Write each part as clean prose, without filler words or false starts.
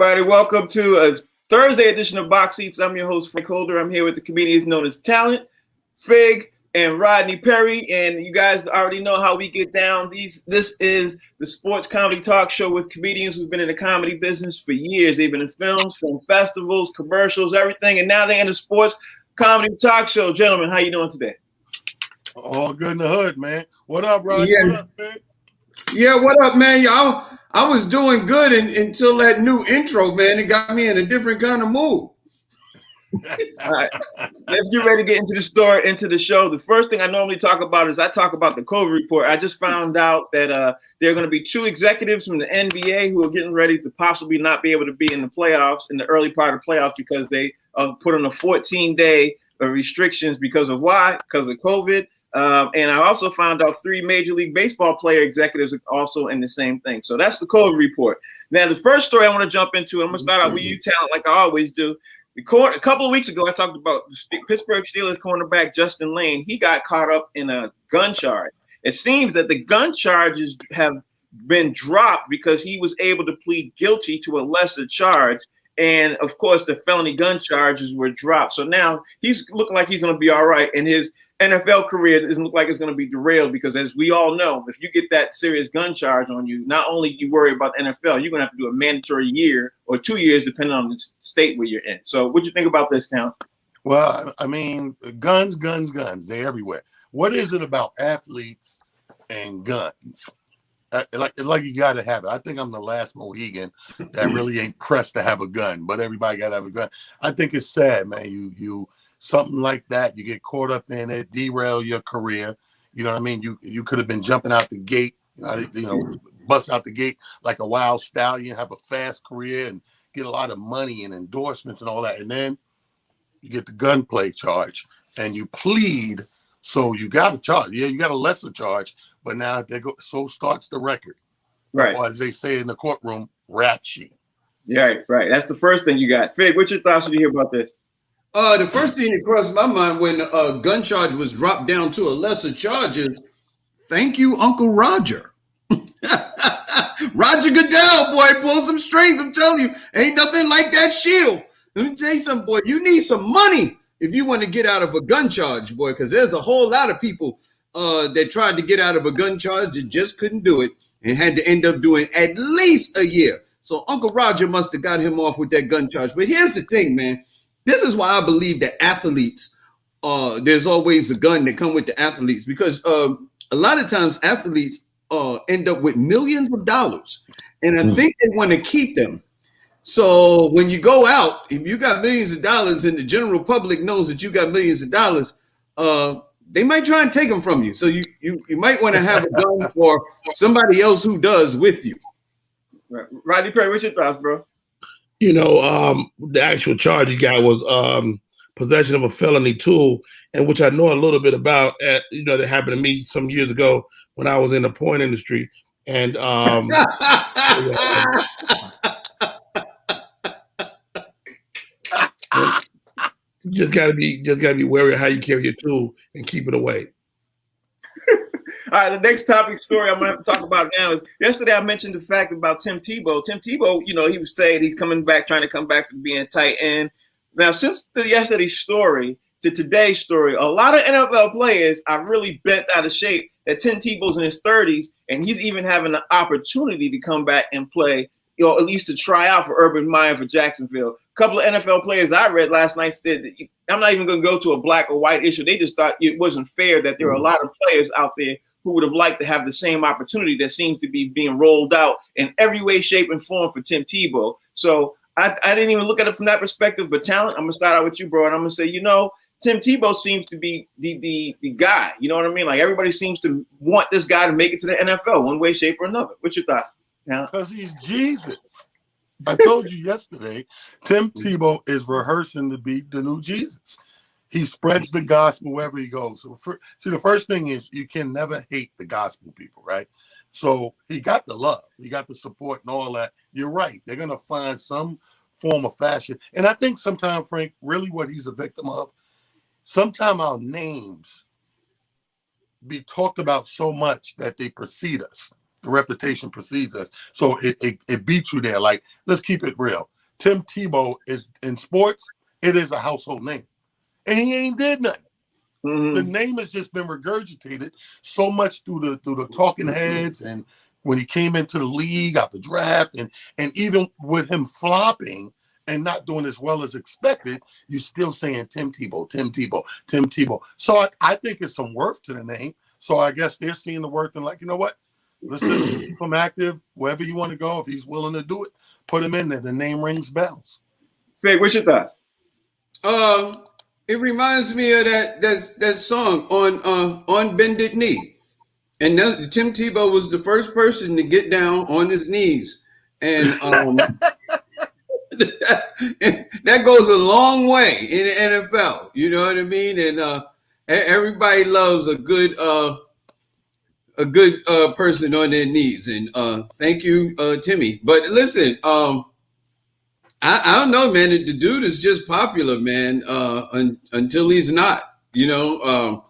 everybody. Welcome to a Thursday edition of Box Seats. I'm your host, Frank Holder. I'm here with the comedians known as Talent, Fig, and Rodney Perry. And you guys already know how we get down. This is the sports comedy talk show with comedians who've been in the comedy business for years. They've been in films, film festivals, commercials, everything. And now they're in the sports comedy talk show. Gentlemen, how you doing today? All good in the hood, man. What up, Rodney? Yeah. What up, man? Yeah, what up, man? Y'all, I was doing good until that new intro, man. It got me in a different kind of mood. All right, let's get ready to get into the story, into the show. The first thing I normally talk about is I talk about the COVID report. I just found out that there are going to be 2 executives from the NBA who are getting ready to possibly not be able to be in the playoffs, in the early part of the playoffs, because they put on a 14-day restrictions because of why? Because of COVID. And I also found out 3 Major League Baseball player executives are also in the same thing. So that's the COVID report. Now, the first story I want to jump into, I'm going to start out with you, Talent, like I always do. A couple of weeks ago, I talked about the Pittsburgh Steelers cornerback Justin Lane. He got caught up in a gun charge. It seems that the gun charges have been dropped because he was able to plead guilty to a lesser charge. And, of course, the felony gun charges were dropped. So now he's looking like he's going to be all right. And his NFL career doesn't look like it's going to be derailed because, as we all know, if you get that serious gun charge on you, not only you worry about the NFL, you're going to have to do a mandatory year or 2 years, depending on the state where you're in. So what do you think about this, Town? Well, I mean, guns, they're everywhere. What is it about athletes and guns? Like you got to have it. I think I'm the last Mohegan that really ain't pressed to have a gun, but everybody got to have a gun. I think it's sad, man. You something like that, you get caught up in it, derail your career. You know what I mean? You could have been jumping out the gate, bust out the gate like a wild stallion, have a fast career and get a lot of money and endorsements and all that. And then you get the gunplay charge and you plead. So you got a charge. Yeah, you got a lesser charge, but now so starts the record. Right. Or as they say in the courtroom, rap sheet. Yeah, right. That's the first thing you got. Fig, what's your thoughts when you hear about this? The first thing that crossed my mind when a gun charge was dropped down to a lesser charge is, thank you, Uncle Roger. Roger Goodell, boy, pull some strings. I'm telling you, ain't nothing like that shield. Let me tell you something, boy. You need some money if you want to get out of a gun charge, boy, because there's a whole lot of people that tried to get out of a gun charge and just couldn't do it and had to end up doing at least a year. So Uncle Roger must have got him off with that gun charge. But here's the thing, man. This is why I believe that athletes, there's always a gun that come with the athletes, because a lot of times athletes end up with millions of dollars, and I think they want to keep them. So when you go out, if you got millions of dollars and the general public knows that you got millions of dollars, they might try and take them from you. So you might want to have a gun for somebody else who does with you. Right. Rodney Perry, what's your thoughts, bro? The actual charge he got was possession of a felony tool, and which I know a little bit about. That happened to me some years ago when I was in the porn industry, and just gotta be wary of how you carry your tool and keep it away. All right, the next topic story I'm going to have to talk about now is yesterday I mentioned the fact about Tim Tebow. Tim Tebow, he was saying he's trying to come back from being tight end. Now, since yesterday's story to today's story, a lot of NFL players are really bent out of shape that Tim Tebow's in his 30s, and he's even having the opportunity to come back and play, at least to try out for Urban Meyer for Jacksonville. A couple of NFL players I read last night said, I'm not even going to go to a black or white issue. They just thought it wasn't fair that there were a lot of players out there who would have liked to have the same opportunity that seems to be being rolled out in every way, shape, and form for Tim Tebow. So I didn't even look at it from that perspective, but Talent, I'm going to start out with you, bro, and I'm going to say, Tim Tebow seems to be the guy. You know what I mean? Like, everybody seems to want this guy to make it to the NFL one way, shape, or another. What's your thoughts, Talent? Because he's Jesus. I told you yesterday, Tim Tebow is rehearsing to be the new Jesus. He spreads the gospel wherever he goes. So the first thing is you can never hate the gospel people, right? So he got the love, he got the support and all that. You're right. They're going to find some form of fashion. And I think sometimes, Frank, really what he's a victim of, sometimes our names be talked about so much that they precede us. The reputation precedes us. So it beats you there. Like, let's keep it real. Tim Tebow is in sports. It is a household name, and he ain't did nothing. Mhm. The name has just been regurgitated so much through the talking heads, and when he came into the league, out the draft, and even with him flopping and not doing as well as expected, you're still saying Tim Tebow, Tim Tebow, Tim Tebow. So I think it's some worth to the name. So I guess they're seeing the worth and like, you know what? Let's just keep him active wherever you want to go. If he's willing to do it, put him in there. The name rings bells. Fig, what's your thoughts? It reminds me of that song on Bended Knee, and Tim Tebow was the first person to get down on his knees, and that goes a long way in the NFL. You know what I mean? And everybody loves a good person on their knees. And thank you, Timmy. But listen, I don't know, man. The dude is just popular, man. Until he's not. You know,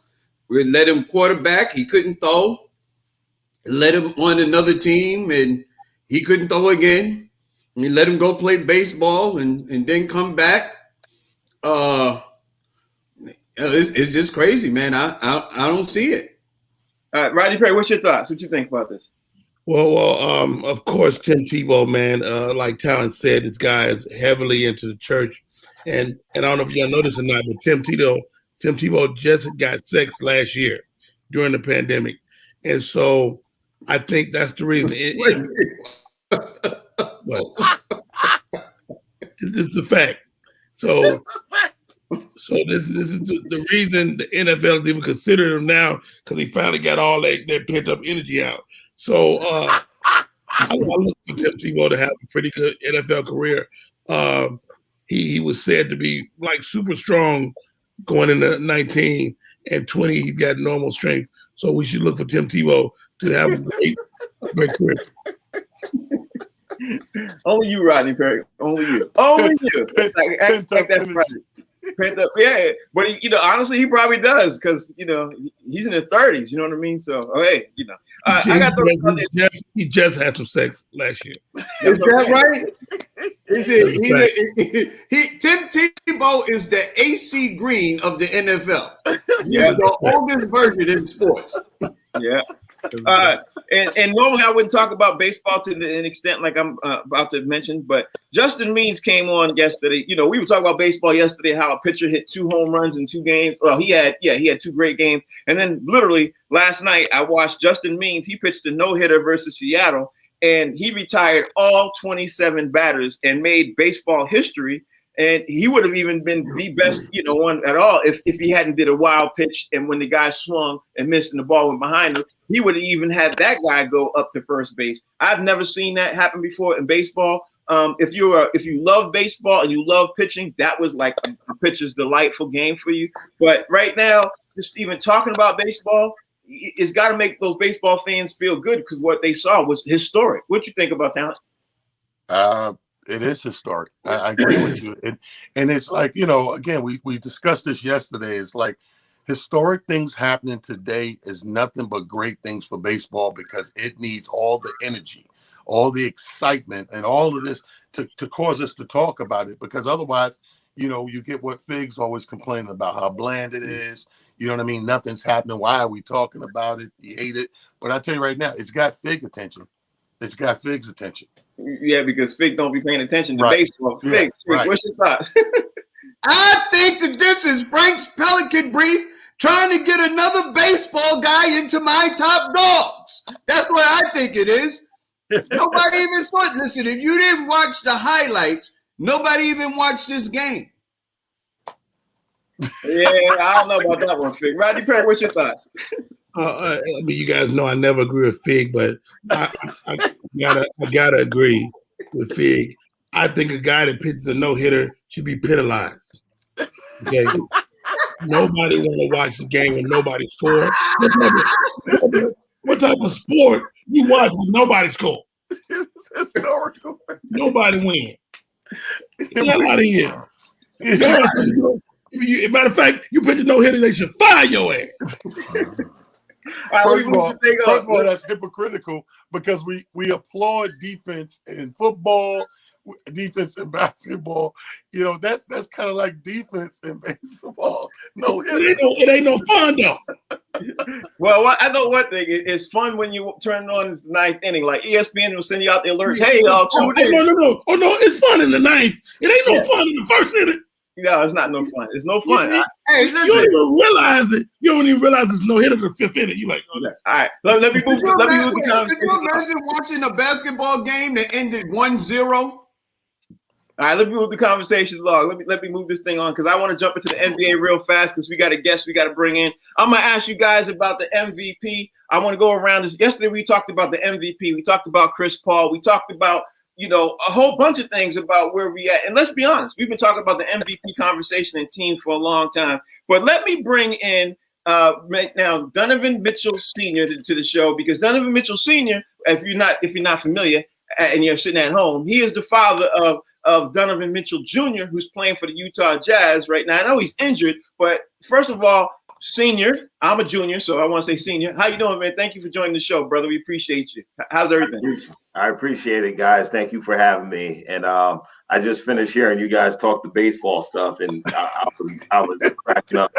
we let him quarterback. He couldn't throw. Let him on another team, and he couldn't throw again. We let him go play baseball, and then come back. It's just crazy, man. I don't see it. Rodney Perry, what's your thoughts? What you think about this? Well, of course, Tim Tebow, man, like Talon said, this guy is heavily into the church. And I don't know if y'all noticed or not, but Tim Tebow just got sex last year during the pandemic. And so I think that's the reason. This is a fact. So this is the reason the NFL is even considering him now, because he finally got all that pent-up energy out. So I look for Tim Tebow to have a pretty good NFL career. He was said to be like super strong going into 19 and 20. He's got normal strength. So we should look for Tim Tebow to have a great career. Only you, Rodney Perry. Only you. Only you. Like that's right. Pent up, yeah. But honestly, he probably does, because he's in his 30s. You know what I mean? So, hey, I got he just had some sex last year. Is that right? Is it? Tim Tebow is the AC Green of the NFL. He's the oldest version in sports. Yeah. And normally I wouldn't talk about baseball to an extent like I'm about to mention, but Justin Means came on yesterday. We were talking about baseball yesterday, how a pitcher hit 2 home runs in 2 games. Well, he had 2 great games. And then literally last night I watched Justin Means. He pitched a no-hitter versus Seattle, and he retired all 27 batters and made baseball history. And he would have even been the best, one at all if he hadn't did a wild pitch, and when the guy swung and missed and the ball went behind him, he would have even had that guy go up to first base. I've never seen that happen before in baseball. If you love baseball and you love pitching, that was like a pitcher's delightful game for you. But right now, just even talking about baseball, it's got to make those baseball fans feel good, because what they saw was historic. What you think about that? It is historic. I agree with you. And it's like, again, we discussed this yesterday. It's like historic things happening today is nothing but great things for baseball, because it needs all the energy, all the excitement, and all of this to cause us to talk about it. Because otherwise, you get what Fig's always complaining about, how bland it is. You know what I mean? Nothing's happening. Why are we talking about it? You hate it. But I tell you right now, it's got Fig attention. It's got Fig's attention. Yeah, because Fig don't be paying attention to baseball. Fig, right. What's your thoughts? I think that this is Frank's Pelican Brief trying to get another baseball guy into my top dogs. That's what I think it is. Nobody even saw it. Listen, if you didn't watch the highlights, nobody even watched this game. Yeah, I don't know about that one, Fig. Rodney Perry, what's your thoughts? I mean, you guys know I never agree with Fig, but I gotta agree with Fig. I think a guy that pitches a no-hitter should be penalized. Okay, nobody want to watch the game when nobody scores. What type of sport you watch when nobody scores? It's historical. Nobody wins. Get out of here. Matter of fact, you pitch a no-hitter, they should fire your ass. First of all, that's hypocritical, because we applaud defense in football, defense in basketball. You know, that's kind of like defense in baseball. No, It ain't no fun though. Well, I know one thing. It's fun when you turn on the ninth inning. Like ESPN will send you out the alert. Hey, y'all, tune in. No. Oh no, it's fun in the ninth. It ain't no fun in the first inning. No, it's not no fun. It's no fun. Hey, You don't even realize it. You don't even realize it's no hit in the fifth inning. You like, all right. Let me move. Let me move the conversation. Could you imagine watching a basketball game that ended 1-0? All right, let me move the conversation along. Let me move this thing on because I want to jump into the NBA real fast because we got a guest we got to bring in. I'm gonna ask you guys about the MVP. I want to go around this. Yesterday we talked about the MVP. We talked about Chris Paul. We talked about a whole bunch of things about where we at. And let's be honest, we've been talking about the MVP conversation in teams for a long time. But let me bring in now Donovan Mitchell Sr. to the show because Donovan Mitchell Sr. If you're not familiar and you're sitting at home, he is the father of Donovan Mitchell Jr., who's playing for the Utah Jazz right now. I know he's injured, but first of all, Senior, I'm a junior, so I want to say Senior. How you doing, man? Thank you for joining the show, brother. We appreciate you. How's everything? I appreciate it, guys. Thank you for having me. And I just finished hearing you guys talk the baseball stuff, and I was cracking up.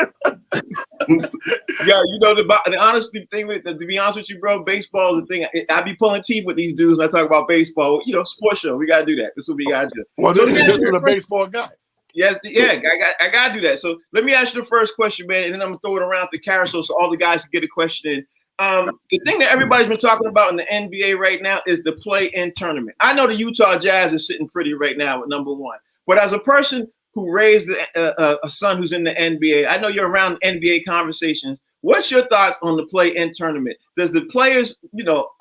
Yeah, the honest thing, to be honest with you, bro, baseball is the thing. I be pulling teeth with these dudes when I talk about baseball. Sports show. We gotta do that. This is what we gotta do. Well, this is a baseball guy. Yes, yeah, I gotta do that. So let me ask you the first question, man, and then I'm gonna throw it around the carousel so all the guys can get a question in. The thing that everybody's been talking about in the NBA right now is the play-in tournament. I know the Utah Jazz is sitting pretty right now at number one, but as a person who raised a son who's in the NBA, I know you're around NBA conversations. What's your thoughts on the play-in tournament? Does the players,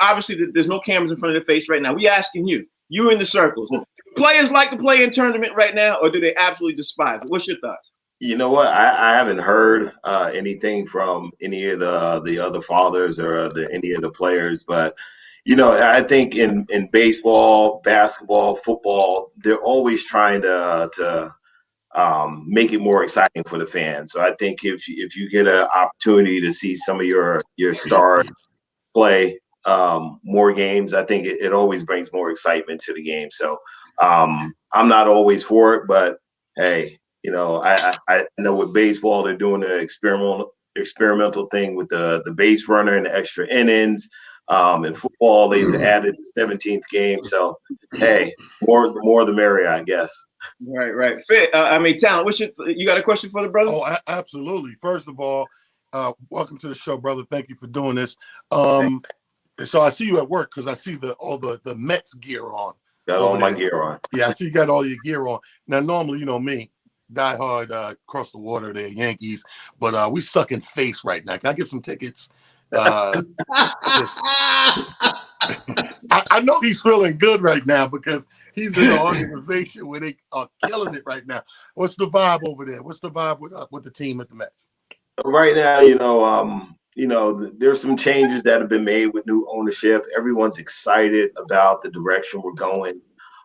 obviously there's no cameras in front of their face right now. We asking you. You in the circles. Do players like to play in tournament right now, or do they absolutely despise it? What's your thoughts? You know what? I haven't heard anything from any of the other fathers or any of the players, but I think in baseball, basketball, football, they're always trying to make it more exciting for the fans. So I think if you get an opportunity to see some of your stars play more games, I think it always brings more excitement to the game. So I'm not always for it, but hey, I know with baseball they're doing the experimental thing with the base runner and the extra innings. In football they've added the 17th game. So hey, the more the merrier, I guess. Right. Fit. Talent. You got a question for the brother? Oh, absolutely. First of all, welcome to the show, brother. Thank you for doing this. So I see you at work because I see all the Mets gear on. Got all my gear on. Yeah, I see you got all your gear on. Now, normally, me, die hard across the water, they're Yankees, but we suck in face right now. Can I get some tickets? I know he's feeling good right now because he's in an organization where they are killing it right now. What's the vibe over there? What's the vibe with the team at the Mets? Right now, there's some changes that have been made with new ownership. Everyone's excited about the direction we're going.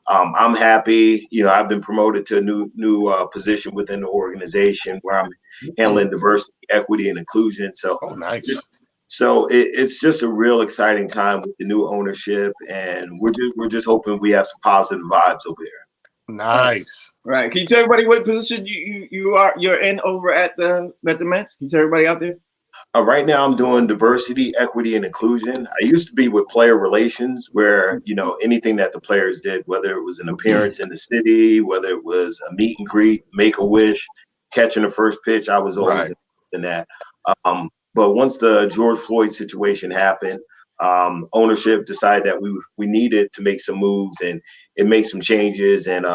I'm happy. I've been promoted to a new position within the organization where I'm handling diversity, equity, and inclusion. So, nice. So it's just a real exciting time with the new ownership, and we're just hoping we have some positive vibes over here. Nice. Right. Can you tell everybody what position you're in over at the Mets? Can you tell everybody out there? Right now, I'm doing diversity, equity, and inclusion. I used to be with player relations, where anything that the players did, whether it was an appearance in the city, whether it was a meet and greet, make a wish, catching the first pitch, I was always in that. But once the George Floyd situation happened, ownership decided that we needed to make some moves and make some changes, and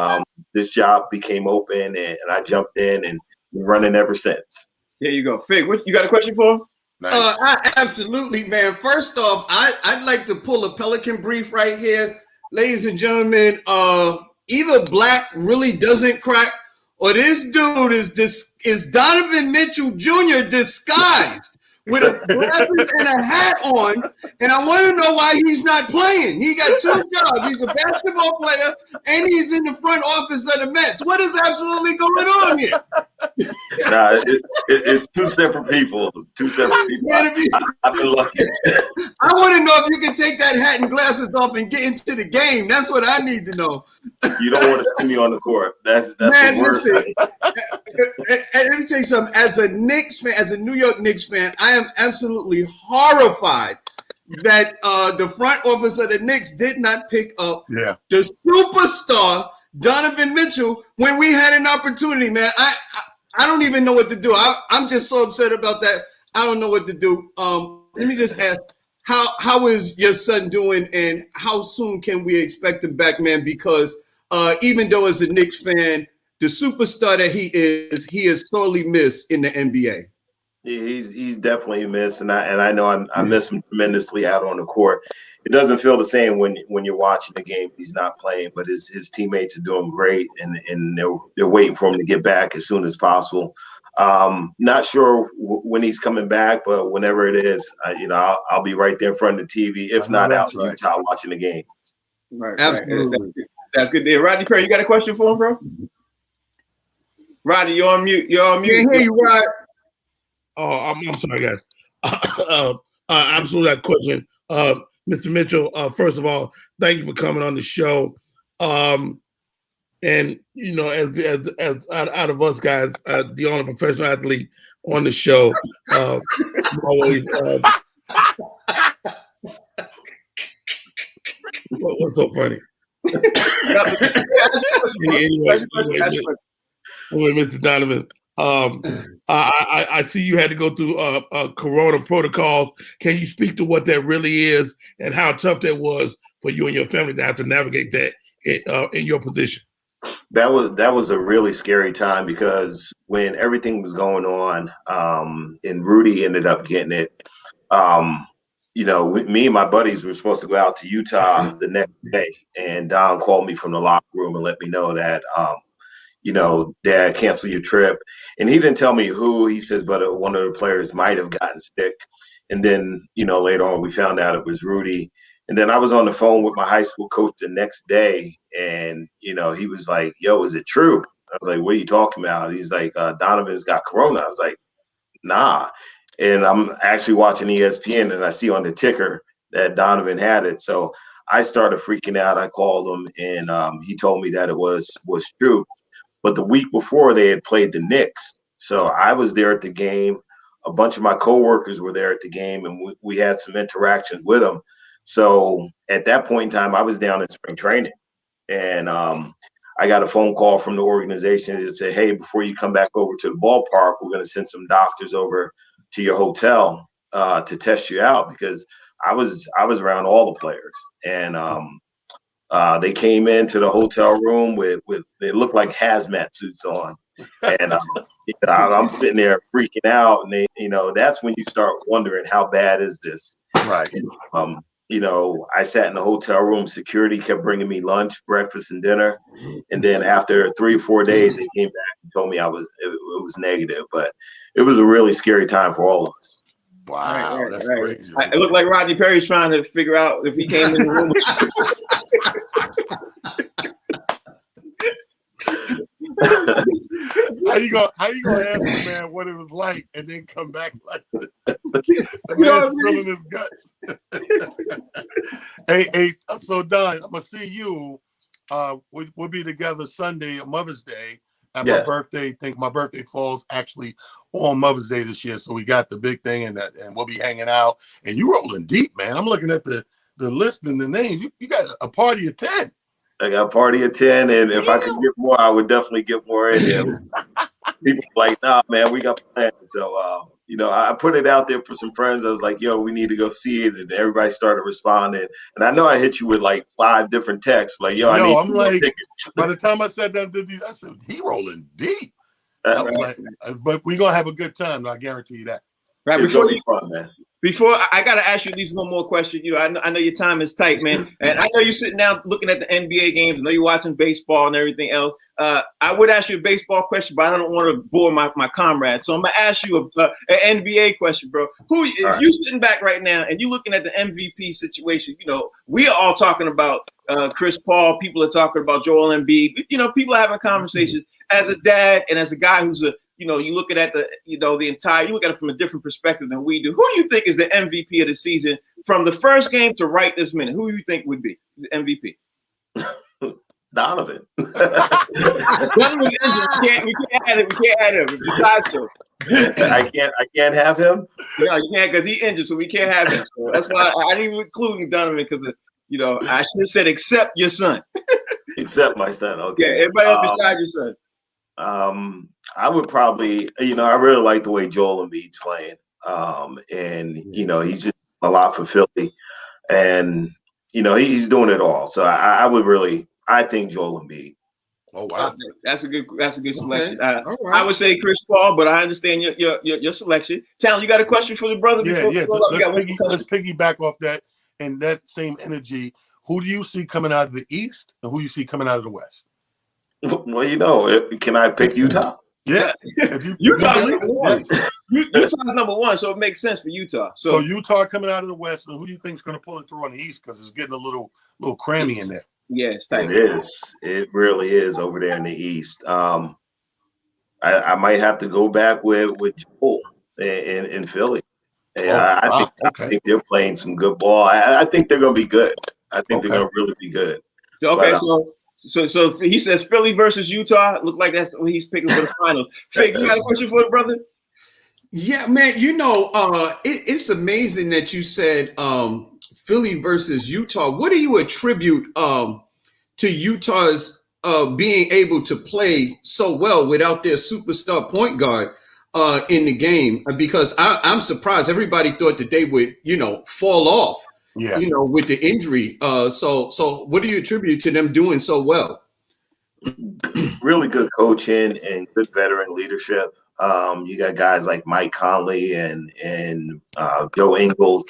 this job became open, and I jumped in and been running ever since. There you go. Fig, you got a question for him? Nice. Absolutely, man. First off, I'd like to pull a Pelican brief right here. Ladies and gentlemen, either Black really doesn't crack, or this dude is Donovan Mitchell Jr. disguised. with a glasses and a hat on, and I want to know why he's not playing. He got two jobs. He's a basketball player, and he's in the front office of the Mets. What is absolutely going on here? Nah, it's two separate people. Two separate people. I've been lucky. I want to know if you can take that hat and glasses off and get into the game. That's what I need to know. You don't want to see me on the court. That's Man, the worst. listen, let me tell you something. As a Knicks fan, as a New York Knicks fan, I am absolutely horrified that the front office of the Knicks did not pick up the superstar Donovan Mitchell when we had an opportunity, man. I don't even know what to do. I'm just so upset about that. I don't know what to do. Let me just ask, how is your son doing, and how soon can we expect him back, man? Because even though as a Knicks fan, the superstar that he is sorely missed in the NBA. He's definitely missed, and I know I miss him tremendously out on the court. It doesn't feel the same when you're watching the game. He's not playing, but his teammates are doing great, and they're waiting for him to get back as soon as possible. Not sure when he's coming back, but whenever it is, I'll be right there in front of the TV, if not out in Utah watching the game. Right, absolutely. That's good to hear. Rodney Perry, you got a question for him, bro? Rodney, you're on mute. Can't hear you, Rod. Oh, I'm sorry, guys. Absolutely, that question. Mr. Mitchell, first of all, thank you for coming on the show. And as out of us guys, the only professional athlete on the show, always. What's so funny? Anyway, Mr. Donovan, I see you had to go through Corona protocols. Can you speak to what that really is and how tough that was for you and your family to have to navigate that in your position? That was a really scary time, because when everything was going on, and Rudy ended up getting it, me and my buddies were supposed to go out to Utah the next day, and Don called me from the locker room and let me know that, Dad, cancel your trip. And he didn't tell me who. He says, but one of the players might have gotten sick. And then, later on, we found out it was Rudy. And then I was on the phone with my high school coach the next day, and, he was like, yo, is it true? I was like, what are you talking about? He's like, Donovan's got Corona. I was like, nah. And I'm actually watching ESPN, and I see on the ticker that Donovan had it. So I started freaking out. I called him, and he told me that it was true. But the week before, they had played the Knicks. So I was there at the game. A bunch of my coworkers were there at the game, and we had some interactions with them. So at that point in time, I was down in spring training, and I got a phone call from the organization that said, hey, before you come back over to the ballpark, we're going to send some doctors over to your hotel to test you out, because I was around all the players. And they came into the hotel room with they looked like hazmat suits on, and I'm sitting there freaking out, and that's when you start wondering, how bad is this? Right. I sat in the hotel room. Security kept bringing me lunch, breakfast, and dinner, and then after 3 or 4 days, they came back and told me it was negative. But it was a really scary time for all of us. Wow, that's crazy. It looked like Rodney Perry's trying to figure out if he came in the room. How you gonna ask the man what it was like and then come back like the man's spilling his guts? hey, so Don, I'm gonna see you. We'll be together Sunday, Mother's Day, at my birthday. I think my birthday falls actually on Mother's Day this year, so we got the big thing, and we'll be hanging out. And you rolling deep, man. I'm looking at the list and the names. You got a party of 10. I got a party of 10, and if I could get more, I would definitely get more in there. People like, nah, man, we got plans. So, I put it out there for some friends. I was like, yo, we need to go see it. And everybody started responding. And I know I hit you with like 5 different texts. Like, I'm like, tickets. By the time I sat down to these, I said, he rolling deep. I was like, but we're going to have a good time. I guarantee you that. Right. It's going to be fun, man. Before I got to ask you at least one more question. I know your time is tight, man, and I know you're sitting down looking at the NBA games. I know you're watching baseball and everything else. I would ask you a baseball question, but I don't want to bore my comrades. So I'm gonna ask you an NBA question, bro. If you're sitting back right now and you're looking at the MVP situation, we are all talking about Chris Paul. People are talking about Joel Embiid. People are having conversations. As a dad and as a guy who's you look at you look at it from a different perspective than we do. Who do you think is the MVP of the season from the first game to right this minute? Who do you think would be the MVP? Donovan. Donovan, we can't add it. We can't add him. Besides, so. I can't have him. No, you can't because he's injured, so we can't have him. So that's why I didn't even include Donovan because I should have said except your son. Except my son. Okay. Yeah, everybody else besides your son. I would probably, I really like the way Joel Embiid's playing. And he's just a lot for Philly, and he's doing it all. So I think Joel Embiid. Oh wow, that's a good selection. Okay. Right. I would say Chris Paul, but I understand your selection. Talon, you got a question for the brother? Yeah. Let's piggyback off that and that same energy. Who do you see coming out of the East, and who do you see coming out of the West? Well, can I pick Utah? Yeah, Utah's number one, so it makes sense for Utah. So Utah coming out of the West, and who do you think is going to pull it through on the East? Because it's getting a little crammy in there. Yes, it is. It really is over there in the East. I might have to go back with Joel in Philly. I think they're playing some good ball. I think they're going to be good. I think they're going to really be good. So he says Philly versus Utah. Look like that's what he's picking for the finals. Fig, you got a question for the brother? Yeah, man. It's amazing that you said Philly versus Utah. What do you attribute to Utah's being able to play so well without their superstar point guard in the game? Because I'm surprised. Everybody thought that they would, fall off. Yeah. With the injury. So what do you attribute to them doing so well? Really good coaching and good veteran leadership. You got guys like Mike Conley and Joe Ingles.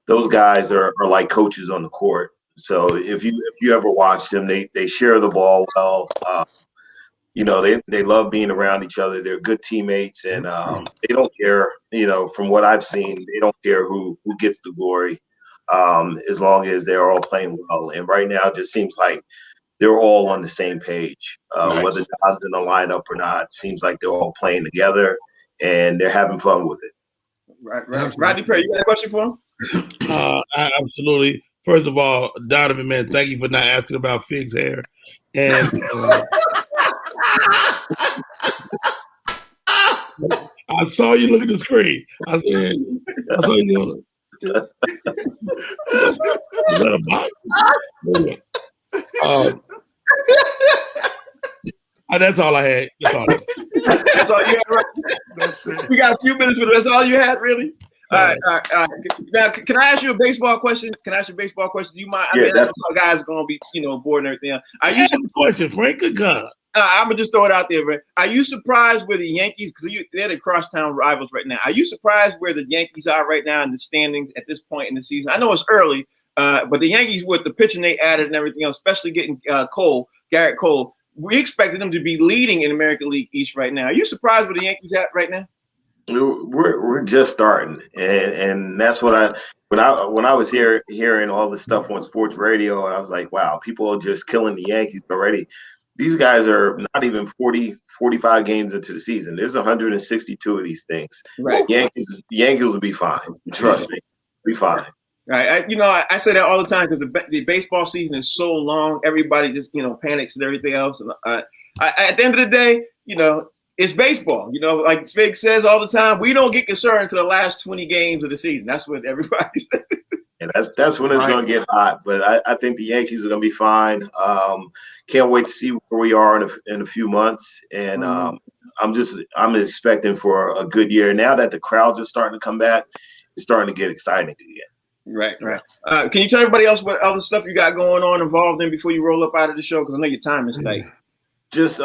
Those guys are like coaches on the court. So if you ever watch them, they share the ball well. They love being around each other. They're good teammates, and they don't care. From what I've seen, they don't care who gets the glory. As long as they're all playing well. And right now, it just seems like they're all on the same page. Nice. Whether God's in the lineup or not, seems like they're all playing together and they're having fun with it. Right. Rodney Perry, you got a question for him? Absolutely. First of all, Donovan, man, thank you for not asking about Fig's hair. And I saw you look at the screen. I saw you. Is that a bite? That's all I had. That's all you had, right? We got a few minutes, but that's all you had, really? All right. Now, can I ask you a baseball question? Do you mind? I know guys are going to be, bored and everything else. I used to question, Frank or God? I'm gonna just throw it out there, man. Are you surprised where the Yankees? Because they're the crosstown rivals right now. Are you surprised where the Yankees are right now in the standings at this point in the season? I know it's early, but the Yankees with the pitching they added and everything else, especially getting Garrett Cole, we expected them to be leading in American League East right now. Are you surprised where the Yankees at right now? We're just starting, and that's what when I was hearing all this stuff on sports radio, and I was like, wow, people are just killing the Yankees already. These guys are not even 40, 45 games into the season. There's 162 of these things. Right. Yankees will be fine. Trust me, be fine. Right. I say that all the time because the baseball season is so long. Everybody just panics and everything else. And at the end of the day, it's baseball. Like Fig says all the time, we don't get concerned until the last 20 games of the season. That's what everybody says. And that's when it's going to get hot. But I think the Yankees are going to be fine. Can't wait to see where we are in a few months. And I'm expecting for a good year. Now that the crowds are starting to come back, it's starting to get exciting again. Right. Can you tell everybody else what other stuff you got going on involved in before you roll up out of the show? Because I know your time is tight. Just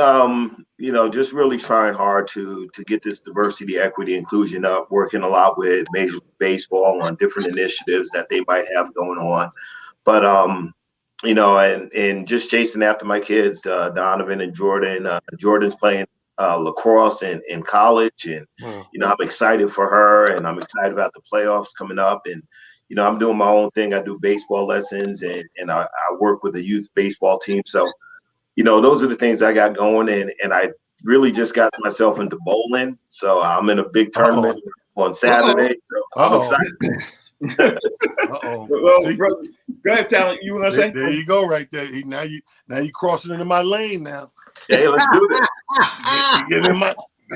just really trying hard to get this diversity, equity, inclusion up. Working a lot with Major League Baseball on different initiatives that they might have going on. But and just chasing after my kids, Donovan and Jordan. Jordan's playing lacrosse in college, and I'm excited for her, and I'm excited about the playoffs coming up, and I'm doing my own thing. I do baseball lessons, and I work with a youth baseball team. So those are the things I got going, and I really just got myself into bowling. So I'm in a big tournament on Saturday. So I'm excited. Well, brother, go ahead, Talent. You want to say? There you go, right there. Now you crossing into my lane now. Hey, let's do this. Get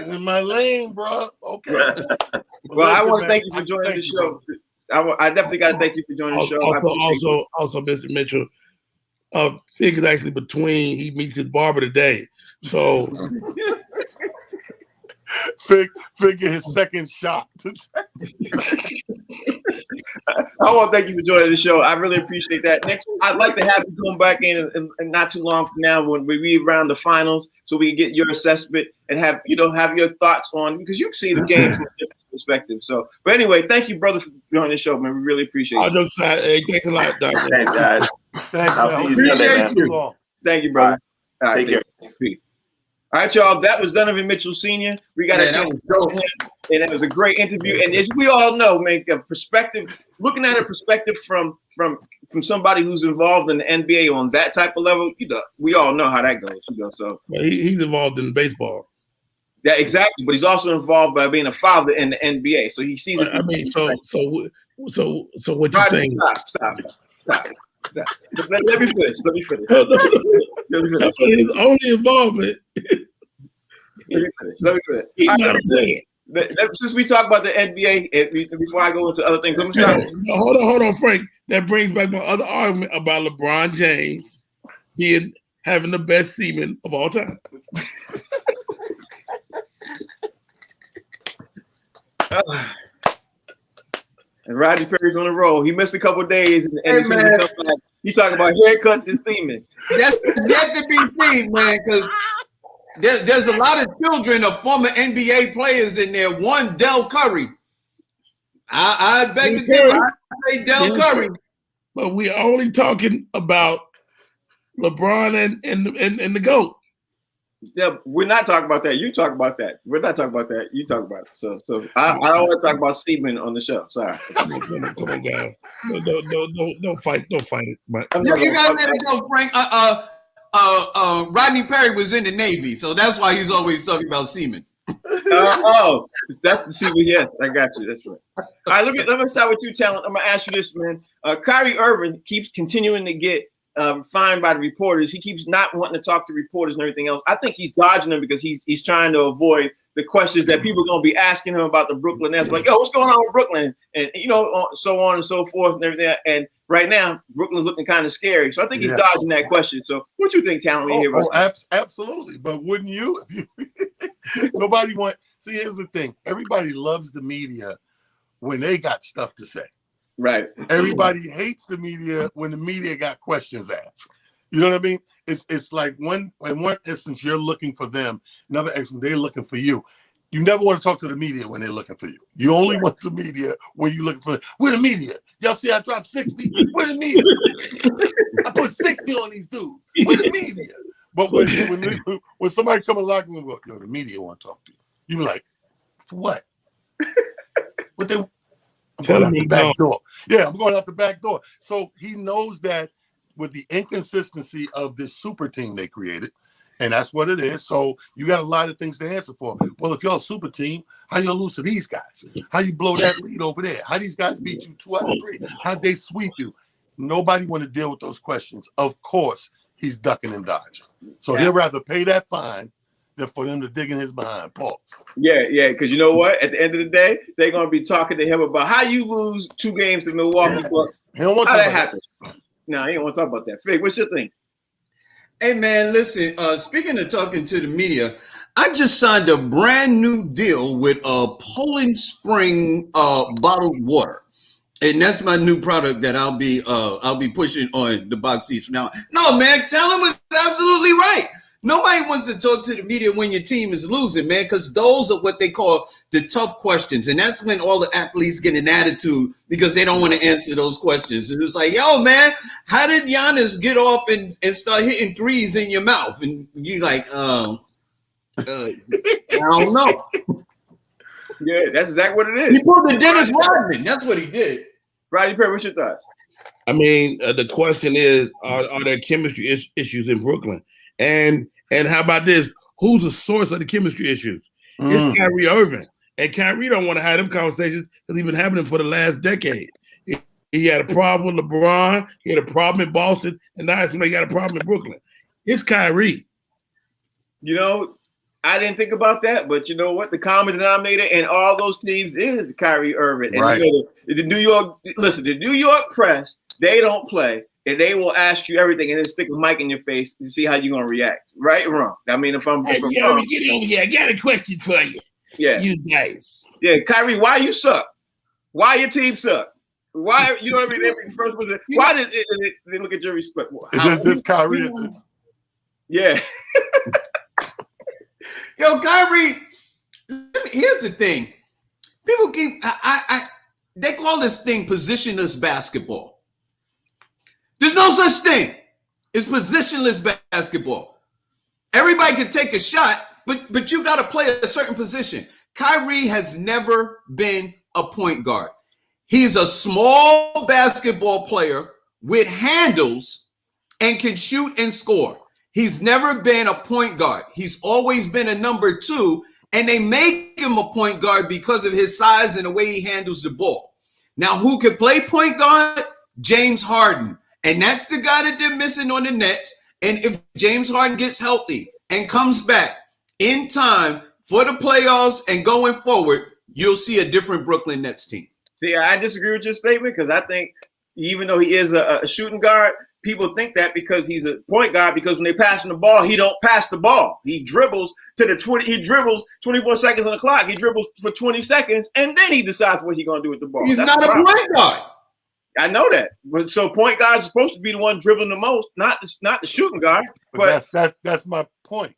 in my lane, bro. Okay. Well, I want to thank you for joining the show. I definitely got to thank you for joining the show. Also, Mr. Mitchell, Fig is actually between. He meets his barber today, so. Figure his second shot. I want to thank you for joining the show. I really appreciate that. Next, I'd like to have you come back in and not too long from now when we read around the finals, so we can get your assessment and have your thoughts on, because you can see the game from a different perspective. So, but anyway, thank you, brother, for joining the show, man. We really appreciate it. Thanks a lot, Doctor. Thanks, guys. I'll see you Sunday, man. Thank you, brother. All right, take care. All right, y'all. That was Donovan Mitchell Sr. We got to him, and it was a great interview. And as we all know, man, a perspective, looking at a perspective from somebody who's involved in the NBA on that type of level, we all know how that goes. So he's involved in baseball. Yeah, exactly. But he's also involved by being a father in the NBA. So he sees it. I mean, so what you're saying? Stop. Let me finish. His only involvement. Let me finish. He's not a player. Since we talk about the NBA, before I go into other things, I'm gonna start. Hold on, Frank. That brings back my other argument about LeBron James having the best semen of all time. And Rodney Perry's on the roll. He missed a couple of days, and he's talking about haircuts and semen. That's yet to be seen, man, because there's a lot of children of former NBA players in there. One, Del Curry. I beg to differ. I say Del Curry. But we're only talking about LeBron and the GOAT. Yeah, we're not talking about that. You talk about that. We're not talking about that. You talk about it. So I don't want to talk about semen on the show. Sorry. Come on, guys. Don't fight it. But you gotta let it go, Frank. Rodney Perry was in the Navy, so that's why he's always talking about semen. That's the semen. Yes, I got you. That's right. All right, let me start with you, Talent. I'm gonna ask you this, man. Kyrie Irving keeps continuing to get fined by the reporters. He keeps not wanting to talk to reporters and everything else. I think he's dodging them because he's trying to avoid the questions that people are going to be asking him about the Brooklyn Nets. Like, yo, what's going on with Brooklyn? And, so on and so forth and everything. And right now, Brooklyn's looking kind of scary. So I think he's dodging that question. So what do you think, Talent, when you hear about that? Absolutely. But wouldn't you? Nobody see, here's the thing. Everybody loves the media when they got stuff to say. Right. Everybody hates the media when the media got questions asked. You know what I mean? It's like in one instance you're looking for them, another instance they're looking for you. You never want to talk to the media when they're looking for you. You only want the media when you're looking for them. We're the media. Y'all see I dropped 60? We're the media. I put 60 on these dudes. We're the media. But when somebody come in the locker room and go, yo, the media want to talk to you. You be like, for what? What they? I'm going out the back door. Yeah, I'm going out the back door. So he knows that with the inconsistency of this super team they created, and that's what it is. So you got a lot of things to answer for. Well, if y'all a super team, how you lose to these guys? How you blow that lead over there? How these guys beat you 2 out of 3? How'd they sweep you? Nobody want to deal with those questions. Of course, he's ducking and dodging. So he'll rather pay that fine than for them to dig in his behind. Pause. Yeah, because you know what? At the end of the day, they're going to be talking to him about how you lose 2 games to Milwaukee Bucks. He don't want how to that happen. No, he don't want to talk about that. Fig, what's your thing? Hey, man, listen, speaking of talking to the media, I just signed a brand new deal with Poland Spring bottled water. And that's my new product that I'll be pushing on the box seats from now on. No, man, Talon was absolutely right. Nobody wants to talk to the media when your team is losing, man, because those are what they call the tough questions. And that's when all the athletes get an attitude because they don't want to answer those questions. And it's like, yo, man, how did Giannis get off and start hitting threes in your mouth? And you're like, I don't know. Yeah, that's exactly what it is. He pulled the Dennis Rodman. That's what he did. Rodney Perry, what's your thoughts? I mean, the question is, are there chemistry issues in Brooklyn? And how about this? Who's the source of the chemistry issues? It's Kyrie Irving. And Kyrie don't want to have them conversations because he's been having them for the last decade. He had a problem with LeBron. He had a problem in Boston. And now he got a problem in Brooklyn. It's Kyrie. You know, I didn't think about that, but you know what? The common denominator in all those teams is Kyrie Irving. And right. You know, the New York press, they don't play. And they will ask you everything and then stick a mic in your face to see how you're going to react. Right or wrong? I mean, if I'm wrong. Get over here. I got a question for you. Yeah. You guys. Yeah, Kyrie, why you suck? Why your team suck? Why, you know what I mean? Why did they look at your respect? This Kyrie. Yeah. Yo, Kyrie, here's the thing. People keep, they call this thing positionless basketball. There's no such thing. It's positionless basketball. Everybody can take a shot, but you got to play a certain position. Kyrie has never been a point guard. He's a small basketball player with handles and can shoot and score. He's never been a point guard. He's always been a number 2, and they make him a point guard because of his size and the way he handles the ball. Now, who can play point guard? James Harden. And that's the guy that they're missing on the Nets. And if James Harden gets healthy and comes back in time for the playoffs and going forward, you'll see a different Brooklyn Nets team. See, I disagree with your statement because I think even though he is a shooting guard, people think that because he's a point guard, because when they pass him the ball, he don't pass the ball. He dribbles to the 20. He dribbles 24 seconds on the clock. He dribbles for 20 seconds, and then he decides what he's going to do with the ball. He's not a point guard. I know that, but so point guard is supposed to be the one dribbling the most, not the shooting guard. But that's my point.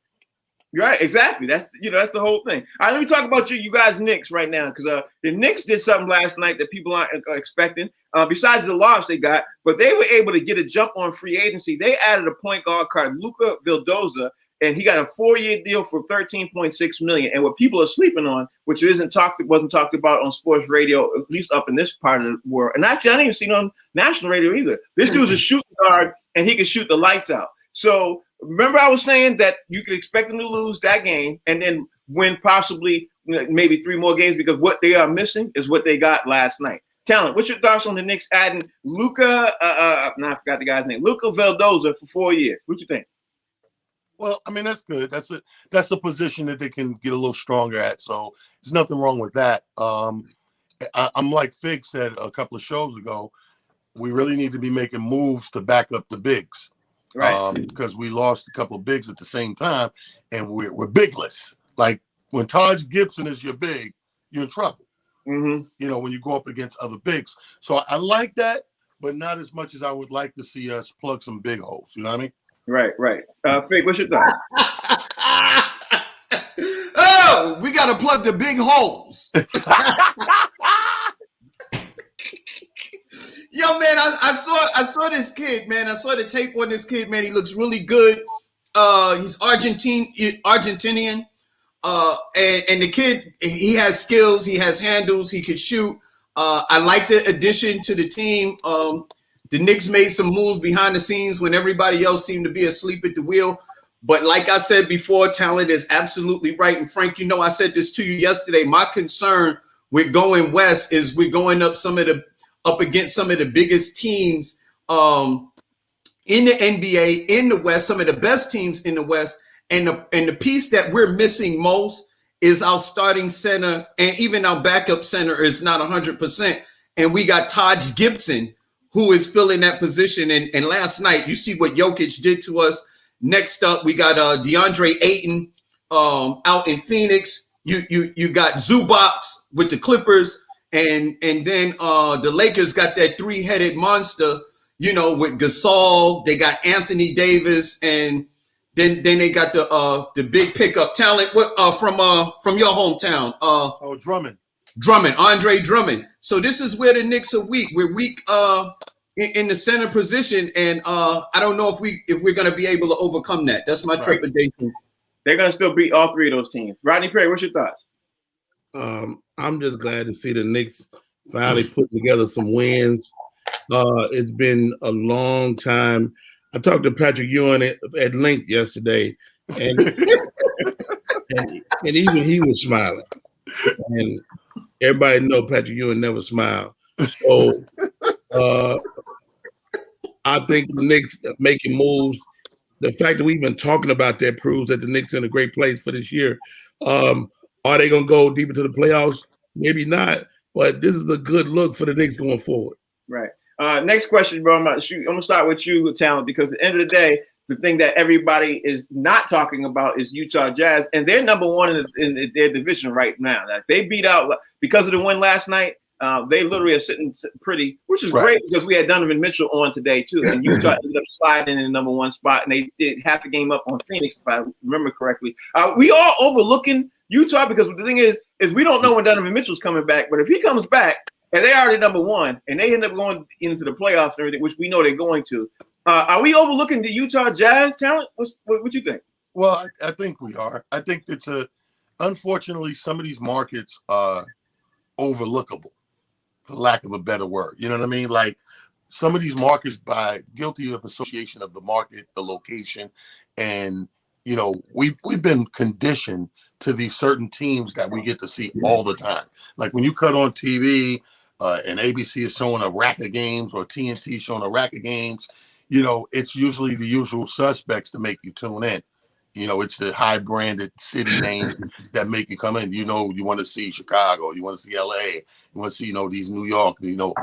Right, exactly. That's the whole thing. All right, let me talk about you guys Knicks right now, because the Knicks did something last night that people aren't expecting. Besides the loss they got, but they were able to get a jump on free agency. They added a point guard card, Luka Vildoza, and he got a 4-year deal for $13.6 million. And what people are sleeping on, which wasn't talked about on sports radio, at least up in this part of the world, and actually I didn't even see it on national radio either. This dude's a shooting guard, and he can shoot the lights out. So remember, I was saying that you could expect them to lose that game and then win possibly maybe 3 more games, because what they are missing is what they got last night. Talent. What's your thoughts on the Knicks adding Luka? I forgot the guy's name. Luka Vildoza for 4 years. What you think? Well, I mean, that's good. That's a position that they can get a little stronger at. So there's nothing wrong with that. I'm like Fig said a couple of shows ago, we really need to be making moves to back up the bigs. Right. Because we lost a couple of bigs at the same time, and we're bigless. Like when Taj Gibson is your big, you're in trouble. Mm-hmm. You know, when you go up against other bigs. So I like that, but not as much as I would like to see us plug some big holes. You know what I mean? Right. Fig, what's your thought? Oh, we got to plug the big holes. Yo, man, I saw this kid, man. I saw the tape on this kid, man. He looks really good. He's Argentinian. And the kid, he has skills. He has handles. He could shoot. I like the addition to the team. The Knicks made some moves behind the scenes when everybody else seemed to be asleep at the wheel. But like I said before, talent is absolutely right. And Frank, you know, I said this to you yesterday. My concern with going west is we're going up against some of the biggest teams in the NBA, in the West, some of the best teams in the West. And the piece that we're missing most is our starting center, and even our backup center is not 100%. And we got Taj Gibson, who is filling that position. And last night, you see what Jokic did to us. Next up, we got DeAndre Ayton out in Phoenix. You got Zubac with the Clippers, and then the Lakers got that 3-headed monster, you know, with Gasol. They got Anthony Davis, and Then they got the big pickup talent from your hometown. Drummond, Andre Drummond. So this is where the Knicks are weak. We're weak in the center position, and I don't know if we're going to be able to overcome that. That's my trepidation. They're going to still beat all three of those teams. Rodney Perry, what's your thoughts? I'm just glad to see the Knicks finally put together some wins. It's been a long time. I talked to Patrick Ewing at length yesterday, and and even he was smiling. And everybody know Patrick Ewing never smiled. So I think the Knicks making moves. The fact that we've been talking about that proves that the Knicks are in a great place for this year. Are they going to go deep into the playoffs? Maybe not, but this is a good look for the Knicks going forward. Right. Next question, bro. I'm going to start with you, Talent, because at the end of the day, the thing that everybody is not talking about is Utah Jazz, and they're number one in their division right now. Like, they beat out because of the win last night. They literally are sitting pretty, which is great because we had Donovan Mitchell on today too, and Utah ended up sliding in the number one spot, and they did half a game up on Phoenix, if I remember correctly. We are overlooking Utah because the thing is we don't know when Donovan Mitchell's coming back, but if he comes back and they already number one and they end up going into the playoffs and everything, which we know they're going to, are we overlooking the Utah Jazz talent? What you think? Well, I think we are. I think unfortunately, some of these markets are overlookable, for lack of a better word. You know what I mean? Like some of these markets by guilty of association of the market, the location, and you know, we've been conditioned to these certain teams that we get to see all the time. Like when you cut on TV and ABC is showing a rack of games or TNT showing a rack of games, you know, it's usually the usual suspects to make you tune in. You know, it's the high branded city names that make you come in. You know, you want to see Chicago, you want to see LA, you want to see, you know, these New York, you know,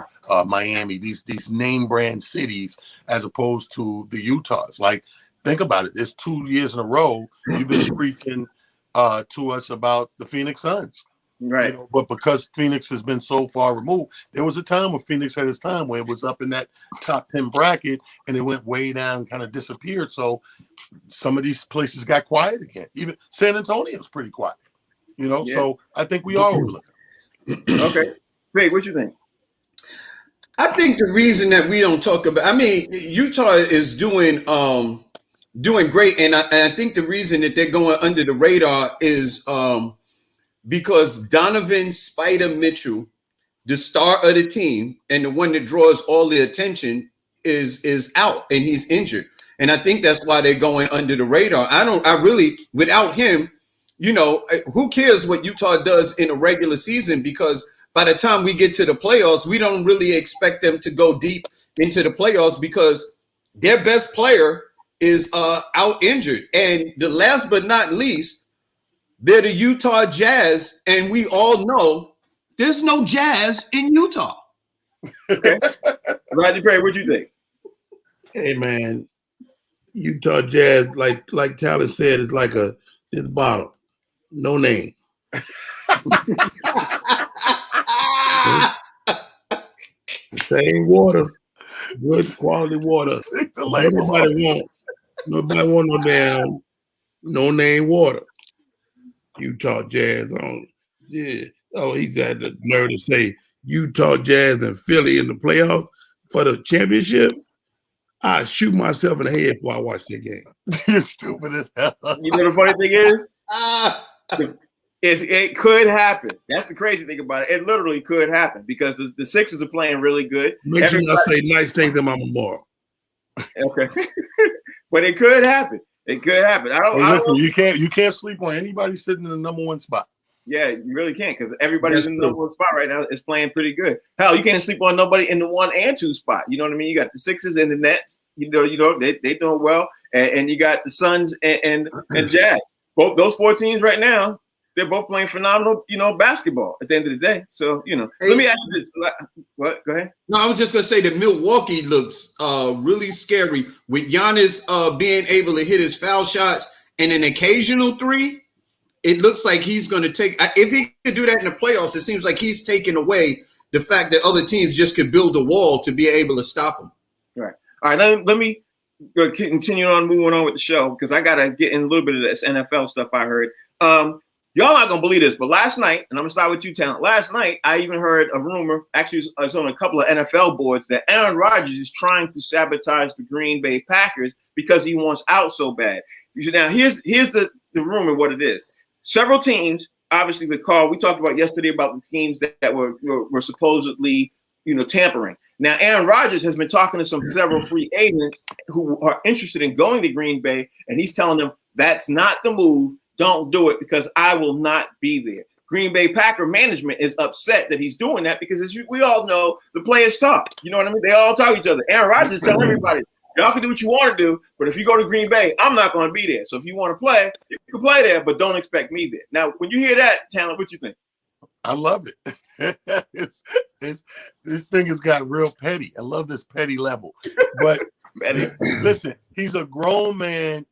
Miami, these name brand cities, as opposed to the Utahs. Like, think about it. It's 2 years in a row you've been preaching to us about the Phoenix Suns. Right. You know, but because Phoenix has been so far removed, there was a time when Phoenix had its time where it was up in that top 10 bracket and it went way down and kind of disappeared. So some of these places got quiet again. Even San Antonio's pretty quiet, you know. Yeah. So I think we are overlooking. Okay. Craig, what you think? I think the reason that we don't talk about, I mean, Utah is doing great, and I think the reason that they're going under the radar is because Donovan Spider Mitchell, the star of the team and the one that draws all the attention, is out and he's injured. And I think that's why they're going under the radar. I really, without him, you know, who cares what Utah does in a regular season? Because by the time we get to the playoffs, we don't really expect them to go deep into the playoffs because their best player is out injured. And the last but not least, they're the Utah Jazz, and we all know there's no Jazz in Utah. Okay. Rodney Perry, what do you think? Hey man, Utah Jazz, like Talent said, is like this bottle, no name. Same water, good quality water. Nobody want no damn no name water. Utah Jazz on, yeah. Oh, he's had the nerve to say Utah Jazz and Philly in the playoffs for the championship. I shoot myself in the head before I watch that game. You're stupid as hell. You know the funny thing is, it could happen. That's the crazy thing about it. It literally could happen because the Sixers are playing really good. Make sure I say nice things to my memorial. Okay, but it could happen. It could happen. Listen, you can't sleep on anybody sitting in the number one spot. Yeah, you really can't because everybody's in the number one spot right now is playing pretty good. Hell, you can't sleep on nobody in the 1 and 2 spot. You know what I mean? You got the Sixers and the Nets. You know they doing well, and you got the Suns and Jazz. Both those 4 teams right now, they're both playing phenomenal, you know, basketball at the end of the day. So, you know, let me ask you this. What? Go ahead. No, I was just gonna say that Milwaukee looks really scary with Giannis being able to hit his foul shots and an occasional 3. It looks like he's going to take. If he could do that in the playoffs, it seems like he's taking away the fact that other teams just could build a wall to be able to stop him. Right. All right. Let me continue on moving on with the show because I gotta get in a little bit of this NFL stuff I heard. Y'all not gonna believe this, but last night, and I'm gonna start with you, Talent. Last night, I even heard a rumor. Actually, it's on a couple of NFL boards that Aaron Rodgers is trying to sabotage the Green Bay Packers because he wants out so bad. Now, here's the rumor. What it is? Several teams, obviously, we talked about yesterday about the teams that were supposedly, tampering. Now, Aaron Rodgers has been talking to several free agents who are interested in going to Green Bay, and he's telling them that's not the move. Don't do it because I will not be there. Green Bay Packer management is upset that he's doing that because, as we all know, the players talk. You know what I mean? They all talk to each other. Aaron Rodgers is telling everybody, y'all can do what you want to do, but if you go to Green Bay, I'm not going to be there. So if you want to play, you can play there, but don't expect me there. Now, when you hear that, Talent, what you think? I love it. This thing has got real petty. I love this petty level. But listen, he's a grown man.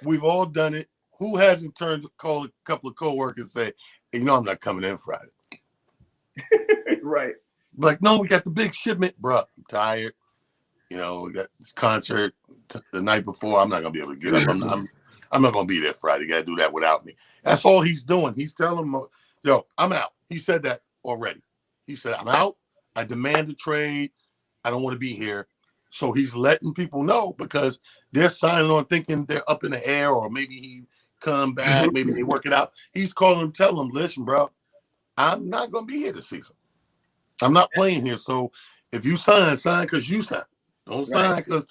We've all done it. Who hasn't turned to call a couple of coworkers and say, hey, I'm not coming in Friday. Right. Like, no, we got the big shipment, bro. I'm tired. We got this concert the night before. I'm not gonna be able to get up. I'm not gonna be there Friday. You gotta do that without me. That's all he's doing. He's telling them, yo, I'm out. He said that already. He said, I'm out. I demand a trade. I don't want to be here. So he's letting people know because they're signing on thinking they're up in the air, or maybe he come back, maybe they work it out. He's calling them, telling them, listen, bro, I'm not going to be here this season. I'm not playing here. So if you sign because you sign. Don't sign because,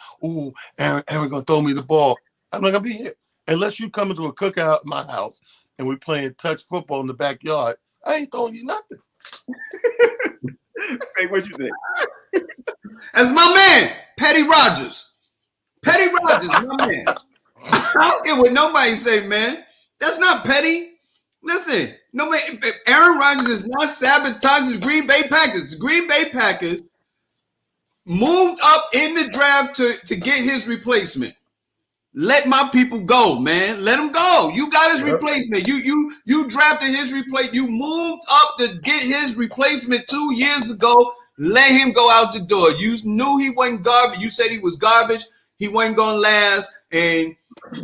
Aaron going to throw me the ball. I'm not going to be here. Unless you come into a cookout at my house and we're playing touch football in the backyard, I ain't throwing you nothing. Hey, what you think? As my man, Petty Rogers. Petty Rogers, my man. I don't care what nobody say, man. That's not petty. Listen, Aaron Rodgers is not sabotaging the Green Bay Packers. The Green Bay Packers moved up in the draft to get his replacement. Let my people go, man. Let him go. You got his replacement. You drafted his replacement. You moved up to get his replacement 2 years ago. Let him go out the door. You knew he wasn't garbage. You said he was garbage. He wasn't gonna last, and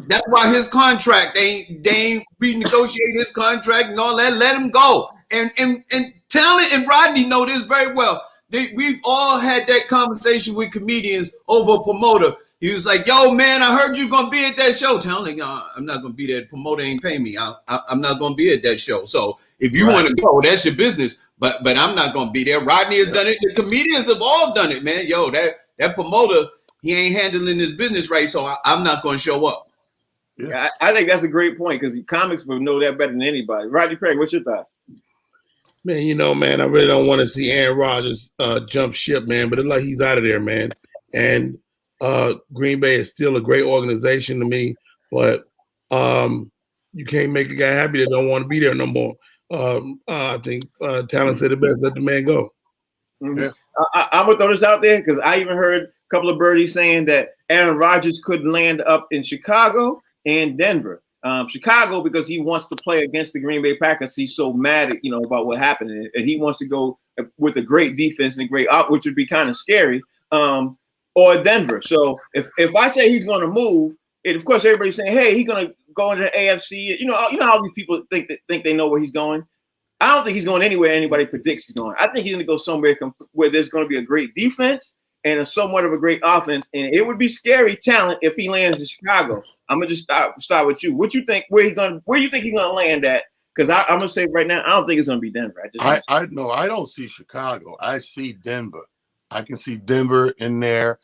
that's why his contract they ain't renegotiate his contract and all that. Let him go. And Talent and Rodney know this very well. We've all had that conversation with comedians over a promoter. He was like, yo, man, I heard you going to be at that show. Telling I'm not going to be there. The promoter ain't paying me. I'm not going to be at that show. So if you want to go, that's your business. But I'm not going to be there. Rodney has done it. The comedians have all done it, man. Yo, that promoter, he ain't handling his business right. So I'm not going to show up. Yeah, I think that's a great point because comics would know that better than anybody. Roger Craig, what's your thought? Man, man, I really don't want to see Aaron Rodgers jump ship, man. But it's like he's out of there, man. And Green Bay is still a great organization to me, but you can't make a guy happy that don't want to be there no more. I think Talent said it best, let the man go. Mm-hmm. Yeah. I'm going to throw this out there because I even heard a couple of birdies saying that Aaron Rodgers could land up in Chicago and Denver. Chicago because he wants to play against the Green Bay Packers. He's so mad at, about what happened, and he wants to go with a great defense and a great op, which would be kind of scary. Or Denver. So if I say he's going to move, and of course everybody's saying, hey, he's going to go into the AFC. You know how these people think they know where he's going. I don't think he's going anywhere anybody predicts he's going. I think he's going to go somewhere where there's going to be a great defense and a somewhat of a great offense, and it would be scary talent if he lands in Chicago. I'm gonna just start with you. What you think? Where you think he's gonna land at? Because I'm gonna say right now, I don't think it's gonna be Denver. I don't see Chicago. I see Denver. I can see Denver in there,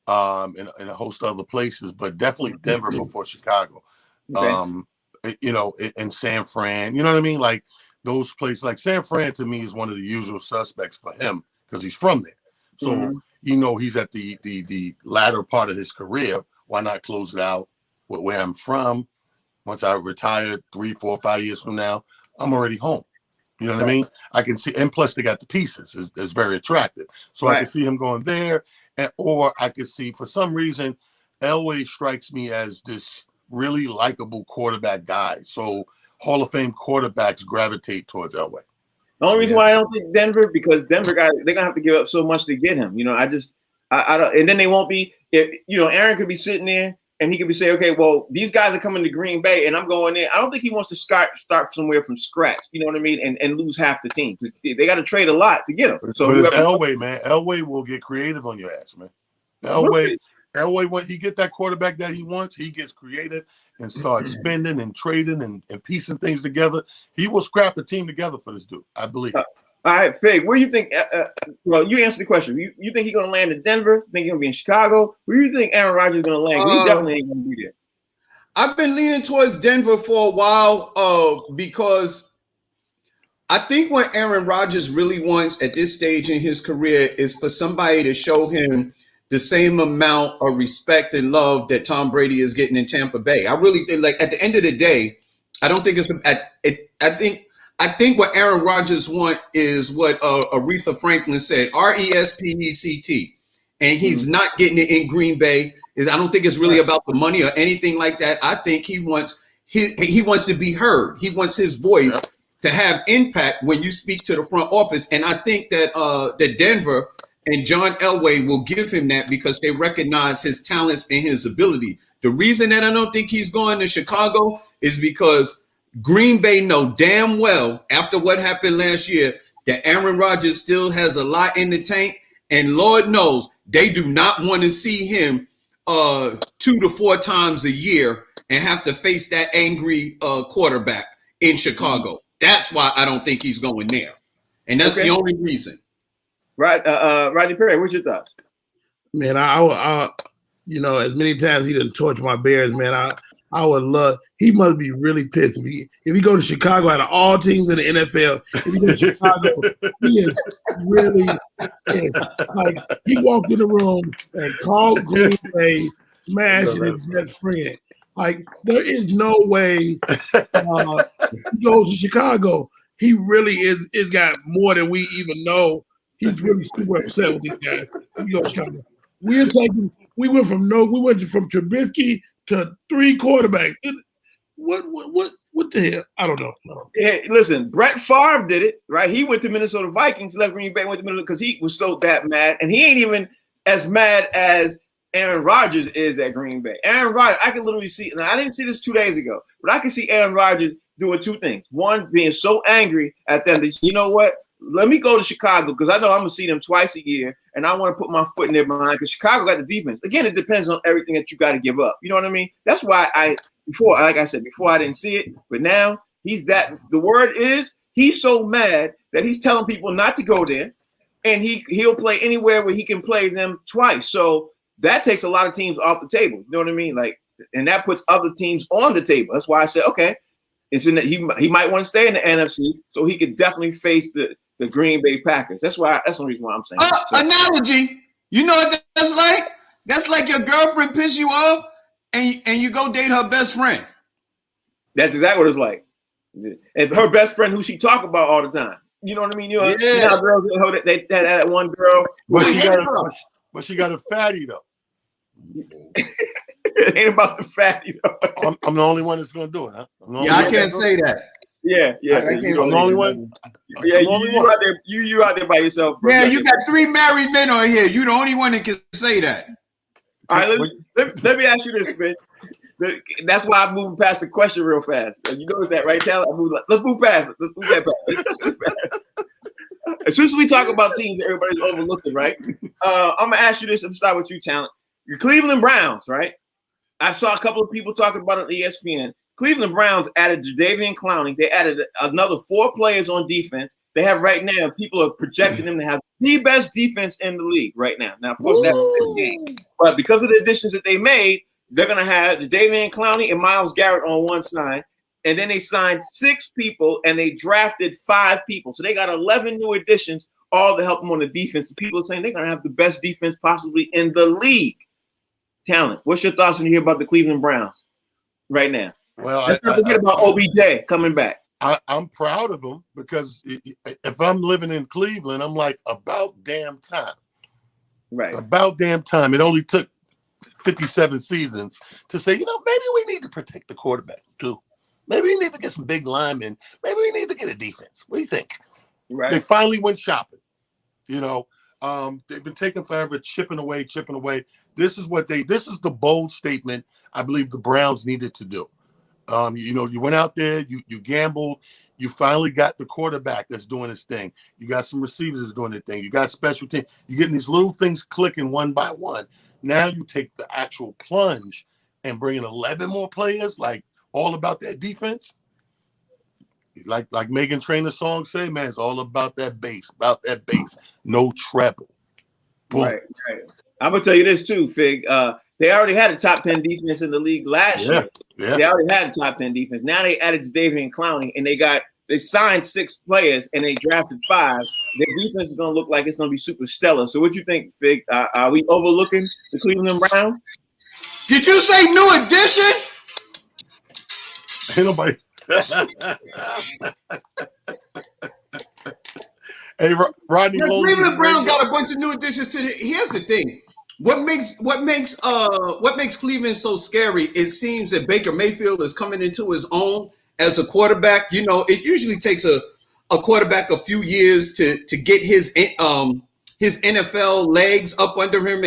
and a host of other places, but definitely Denver before Chicago. Okay. In San Fran, you know what I mean? Like those places, like San Fran to me is one of the usual suspects for him because he's from there. So he's at the latter part of his career. Why not close it out with where I'm from? Once I retire 3, 4, 5 years from now, I'm already home. You know what I mean? I can see, and plus they got the pieces. It's very attractive. So I can see him going there, or I could see for some reason, Elway strikes me as this really likable quarterback guy. So Hall of Fame quarterbacks gravitate towards Elway. The only reason why I don't think Denver, because Denver they're gonna have to give up so much to get him. I don't, and then they won't be. Aaron could be sitting there and he could be saying, okay, well, these guys are coming to Green Bay and I'm going there. I don't think he wants to start somewhere from scratch. You know what I mean? And lose half the team. They got to trade a lot to get him. So but it's Elway, man. Elway will get creative on your ass, man. Elway, when he get that quarterback that he wants, he gets creative and starts spending and trading and piecing things together. He will scrap the team together for this dude, I believe. All right, Fig, where do you think? Well, you answer the question. You think he's going to land in Denver? Think he's going to be in Chicago? Where do you think Aaron Rodgers is going to land? He definitely ain't going to be there. I've been leaning towards Denver for a while because I think what Aaron Rodgers really wants at this stage in his career is for somebody to show him the same amount of respect and love that Tom Brady is getting in Tampa Bay. I really think, like, at the end of the day, I don't think I think what Aaron Rodgers wants is what Aretha Franklin said, RESPECT. And he's not getting it in Green Bay. I don't think it's really about the money or anything like that. I think he wants to be heard. He wants his voice to have impact when you speak to the front office. And I think that that Denver and John Elway will give him that because they recognize his talents and his ability. The reason that I don't think he's going to Chicago is because Green Bay know damn well after what happened last year that Aaron Rodgers still has a lot in the tank, and Lord knows they do not want to see him 2 to 4 times a year and have to face that angry quarterback in Chicago. That's why I don't think he's going there, and that's the only reason. Right, Rodney Perry, what's your thoughts? Man, I as many times he done torch my Bears, man. I would love. He must be really pissed if he go to Chicago out of all teams in the NFL. If he go to Chicago, he is really pissed. Like he walked in the room and called Green Bay, smashing his best friend. Like there is no way he goes to Chicago. He really is got more than we even know. He's really super upset with these guys. He goes to Chicago. We went from Trubisky to 3 quarterbacks. What the hell? I don't know. Hey, listen, Brett Favre did it, right? He went to Minnesota Vikings, left Green Bay, went to Minnesota because he was so that mad, and he ain't even as mad as Aaron Rodgers is at Green Bay. Aaron Rodgers, I can literally see. Now I didn't see this 2 days ago, but I can see Aaron Rodgers doing 2 things. One, being so angry at them, that, you know what? Let me go to Chicago because I know I'm going to see them twice a year, and I want to put my foot in their behind because Chicago got the defense. Again, it depends on everything that you got to give up. You know what I mean? That's why before I didn't see it, but now the word is he's so mad that he's telling people not to go there, and he'll play anywhere where he can play them twice. So that takes a lot of teams off the table. You know what I mean? Like, and that puts other teams on the table. That's why I said, okay, it's in he might want to stay in the NFC, so he could definitely face the Green Bay Packers. That's the reason why I'm saying. Analogy. You know what that's like? That's like your girlfriend piss you off and you go date her best friend. That's exactly what it's like. And her best friend who she talk about all the time. You know what I mean? You know girls, they had that one girl. But she got a fatty though. It ain't about the fatty though. I'm the only one that's gonna do it, huh? I can't say that. Yeah. I'm the only one. Yeah, you out there by yourself, bro. Yeah, you got 3 married men on here. You the only one that can say that. All right, let me ask you this, man. That's why I'm moving past the question real fast. You notice that, right, Taylor? Let's move past it. Let's move that past. As soon as we talk about teams that everybody's overlooking, right? I'm gonna ask you this. I'm start with you, Talent. Your Cleveland Browns, right? I saw a couple of people talking about it on ESPN. Cleveland Browns added Jadeveon Clowney. They added another 4 players on defense. They have right now, people are projecting them to have the best defense in the league right now. Now, of course, that's the game. But because of the additions that they made, they're going to have Jadeveon Clowney and Myles Garrett on one side. And then they signed 6 people and they drafted 5 people. So they got 11 new additions, all to help them on the defense. People are saying they're going to have the best defense possibly in the league. Talent, what's your thoughts when you hear about the Cleveland Browns right now? Well, let's not forget about OBJ coming back. I'm proud of him because if I'm living in Cleveland, I'm like, about damn time. Right. About damn time. It only took 57 seasons to say, maybe we need to protect the quarterback too. Maybe we need to get some big linemen. Maybe we need to get a defense. What do you think? Right. They finally went shopping. They've been taking forever, chipping away. This is the bold statement I believe the Browns needed to do. You went out there, you gambled, you finally got the quarterback that's doing his thing. You got some receivers that's doing their thing. You got special team. You're getting these little things clicking one by one. Now you take the actual plunge and bring in 11 more players, like all about that defense. Like Megan Trainor's song say, man, it's all about that bass, no treble. Boom. Right. I'm gonna tell you this too, Fig. They already had a top 10 defense in the league last year. Yeah. They already had a top 10 defense. Now they added Davian Clowney, and they signed 6 players and they drafted 5. Their defense is gonna look like it's gonna be super stellar. So what you think, Fig? Are we overlooking the Cleveland Browns? Did you say new edition? Ain't nobody. Hey, Rodney. The Cleveland Browns got a bunch of new additions to it. Here's the thing. What makes Cleveland so scary? It seems that Baker Mayfield is coming into his own as a quarterback. It usually takes a quarterback a few years to get his NFL legs up under him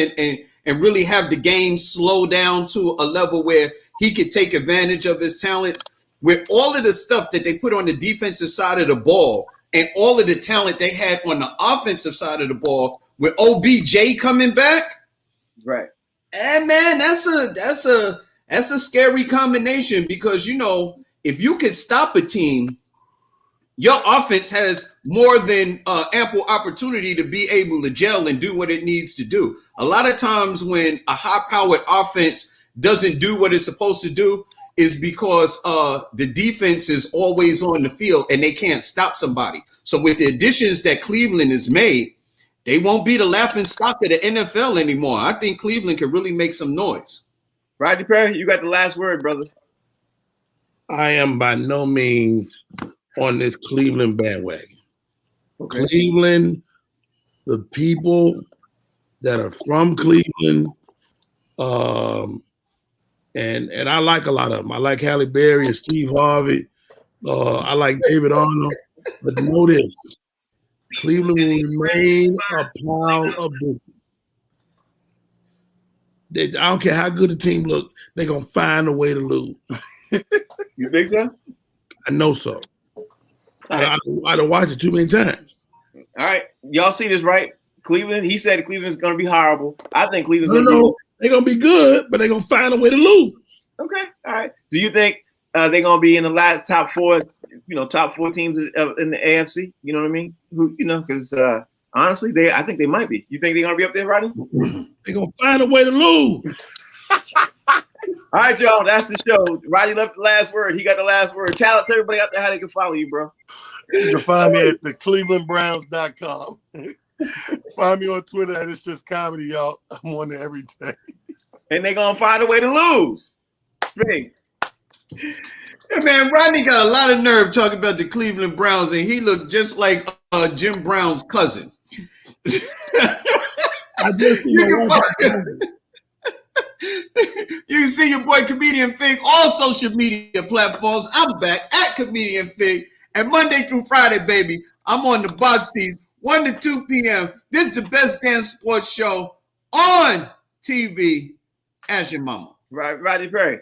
and really have the game slow down to a level where he could take advantage of his talents. With all of the stuff that they put on the defensive side of the ball and all of the talent they had on the offensive side of the ball, with OBJ coming back, right? And man, that's a scary combination because if you can stop a team, your offense has more than ample opportunity to be able to gel and do what it needs to do. A lot of times when a high-powered offense doesn't do what it's supposed to do is because the defense is always on the field and they can't stop somebody. So with the additions that Cleveland has made, they won't be the laughing stock of the NFL anymore. I think Cleveland can really make some noise. Rodney Perry, you got the last word, brother. I am by no means on this Cleveland bandwagon. Okay. Cleveland, the people that are from Cleveland, and I like a lot of them. I like Halle Berry and Steve Harvey. I like David Arnold. But know this, Cleveland will remain a pile of business. I don't care how good the team look, they're going to find a way to lose. You think so? I know so. I don't watch it too many times. All right. Y'all see this, right? Cleveland, he said Cleveland's going to be horrible. I think Cleveland's going to be they're going to be good, but they're going to find a way to lose. Okay. All right. Do you think they're going to be in the last top 4 teams in the AFC? You know what I mean? Because honestly, I think they might be. You think they're going to be up there, Rodney? They're going to find a way to lose. All right, y'all. That's the show. Rodney left the last word. He got the last word. Tell everybody out there how they can follow you, bro. You can find me at theclevelandbrowns.com. Find me on Twitter at It's Just Comedy, y'all. I'm on there every day. And they're going to find a way to lose. Fig. Hey man, Rodney got a lot of nerve talking about the Cleveland Browns, and he looked just like Jim Brown's cousin. You can see your boy Comedian Fig all social media platforms. I'm back at Comedian Fig, and Monday through Friday, baby, I'm on the box seats 1 to 2 p.m. This is the best damn sports show on TV. Ask your mama. Right, Rodney Perry.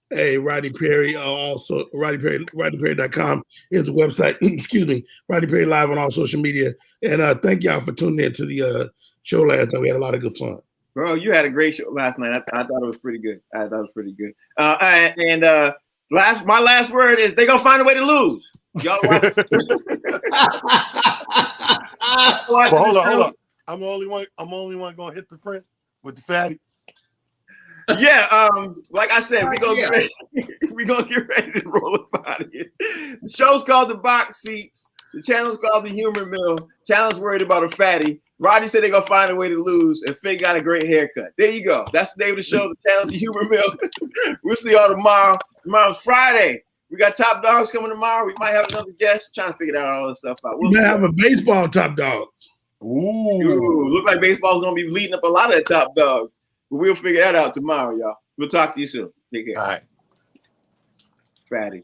Hey, Rodney Perry, also RodneyPerry.com is the website. Excuse me, Rodney Perry live on all social media. And thank y'all for tuning in to the show last night. We had a lot of good fun. Bro, you had a great show last night. I thought it was pretty good. My last word is they're gonna find a way to lose. Y'all watch. Well, hold on. I'm the only one gonna hit the front with the fatty. Yeah, like I said, we're gonna get ready to roll up out of here. The show's called The Box Seats. The channel's called The Humor Mill. Channel's worried about a fatty. Rodney said they're gonna find a way to lose, and Fig got a great haircut. There you go. That's the name of the show. The channel's The Humor Mill. We'll see y'all tomorrow. Tomorrow's Friday. We got Top Dogs coming tomorrow. We might have another guest. Trying to figure all this stuff out. We might have a baseball Top Dogs. Ooh, look like baseball's gonna be leading up a lot of the Top Dogs. We'll figure that out tomorrow, y'all. We'll talk to you soon. Take care. All right. Fatty.